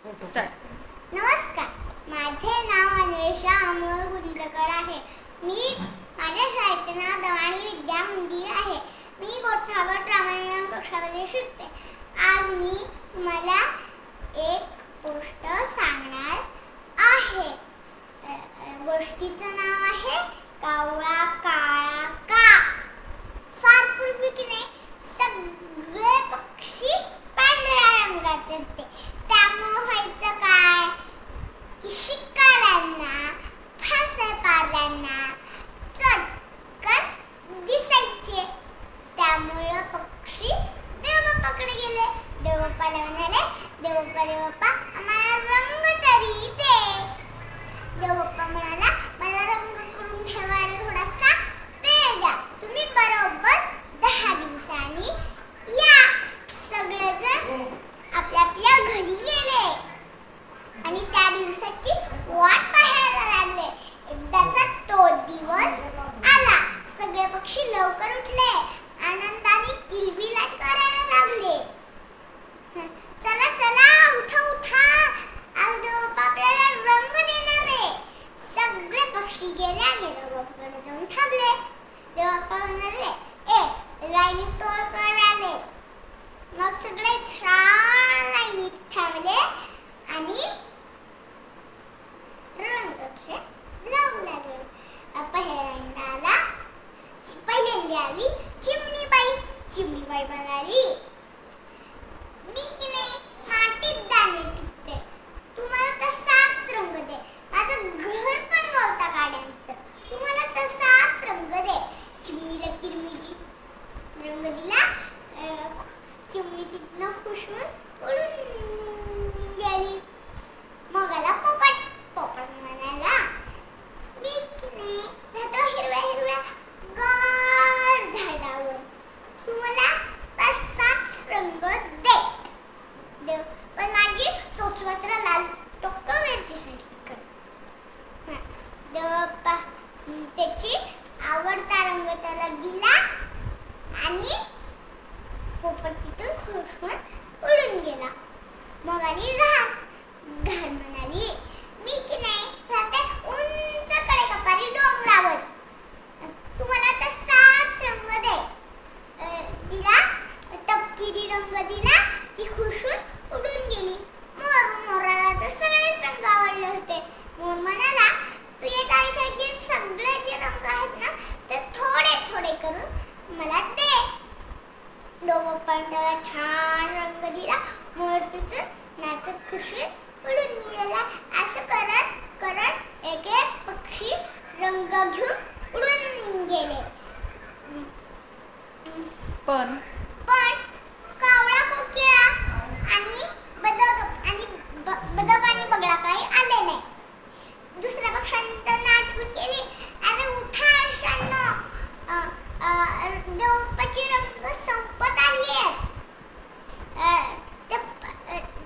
Start. नमस्कार, माझे नाव अन्वेषा अमोल गुंजकर आहे. मी माझ्या शाळेचे नाव दवाणी विद्या मंदिर आहे. मी गोठागट रामायण कक्षामध्ये शिकते. आज मी तुम्हाला एक गोष्ट सांगणार आहे. गोष्टीचं नाव आहे कावळा काळा का. फार पूर्वीकडे सगळे पक्षी पांढऱ्या रंगाचे होते. त्यामुळे व्हायचं काय की शिकाऱ्यांना फासापाऱ्यांना चटकन दिसायचे. त्यामुळे पक्षी देवबाप्पाकडे गेले. देवबाप्पाला म्हणाले, देवबाप्पा आम्हाला रंग तरी दे. देवबाप्पा म्हणाला, मला रंग करून ठेवायला थोडासा वेळ द्या. तुम्ही बरोबर 10 दिवसांनी या. सगळेजण आपल्या आपल्या घरी गेले आणि त्या दिवसाची वाट पाहायला लागले. एकदाचा तो दिवस आला. सगळे पक्षी लवकर उठले. आनंदाने किलबिलाट करायला लागले. चला चला, उठा उठा, आज देवबाप्पा आपल्याला रंग देणार आहे. सगळे पक्षी गेले आणि देवबाप्पाकडे जाऊन थांबले. देवबाप्पा म्हणाले, लाईनीत तोड कर आले. मग सगळे छान लाईनीत थांबले आणि रंग खेळत जाऊ लागले. पहिल्यांदा आली चिमणीबाई. चिमणीबाई म्हणाली, मी की नाही मातीत दाणे टिपते, तुम्हाला तसाच रंग दे. माझं घर पण गवता काढ्यांचं, तुम्हाला तसाच रंग दे. चिमणीला किरमिजी रंग दिला. चिमणी तिथनं खुश होऊन उडून गेली. मग आला पोपट. पोपट म्हणाला, मी की नाही राहतो हिरव्या हिरव्या गार झाडावर, तुम्हाला तसाच रंग दे. पण माझी चोच मात्र लाल टोक वेरची सगळी. देवबाप्पा त्याची आवडता रंग त्याला दिला आणि पोपट तिथून खुश होऊन उडून गेला. मग आली घार. घार म्हणाली, मी की नाही राहते उंच कडेकपारी डोंगरावर, तुम्हाला तसाच रंग दे. तिला तपकिरी रंग दिला. ती खुश होऊन उडून गेली. मोराला तर सगळेच रंग आवडले होते. मोर म्हणाला, तू येत आयुष्याचे सगळे जे रंग आहेत ना ते थोडे थोडे करून मला दे. देवबाप्पाने त्याला छान रंग दिला. मोर तिथून नाचत खुशी उडून गेला. असं करत करत एक एक पक्षी रंग घेऊन उडून गेले. पण कावळा, कोकिळा आणि बदक आणि बगळा काही आले नाही. दुसऱ्या पक्ष्यांनी त्यांना आठवण केली, अरे उठा अर्षांनो, देवबाप्पाची रंग संपत आली आहेत.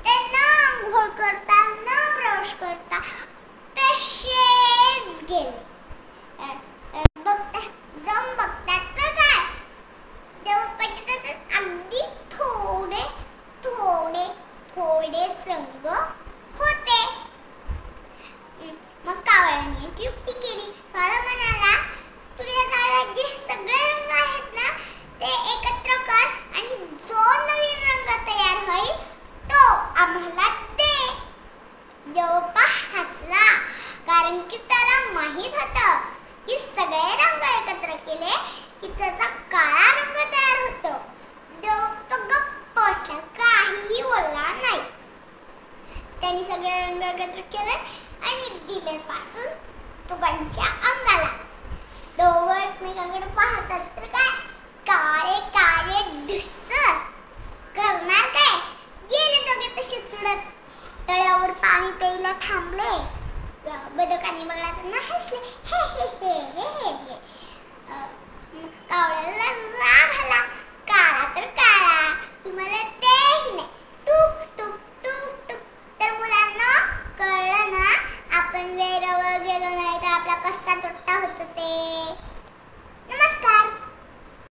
ते न आंघोळ करता न ब्रश करता तसेच गेले. जाऊन बघतात तर काय, देवबाप्पाच्या हातात अगदी थोडे थोडे थोडेच रंग होते. मग कावळ्याने एक युक्ती केली. कावळा म्हणाला, तुझ्या दारात जे सगळे रंग आहेत ना ते एकत्र कर आणि जो नवीन रंग तयार होईल तो आम्हाला दे. देवबाप्पा हसला, कारण की त्याला माहित होतं की सगळे रंग एकत्र केले की त्याचा काळा रंग तयार होतो. देवबाप्पा गप्प बसला, काहीही बोलला नाही. त्यांनी सगळे रंग एकत्र केले आणि दिले फासून दोघांच्या अंगाला. दोघं एकमेकांकडे पाहतात तर काय, काळे काळे ढिस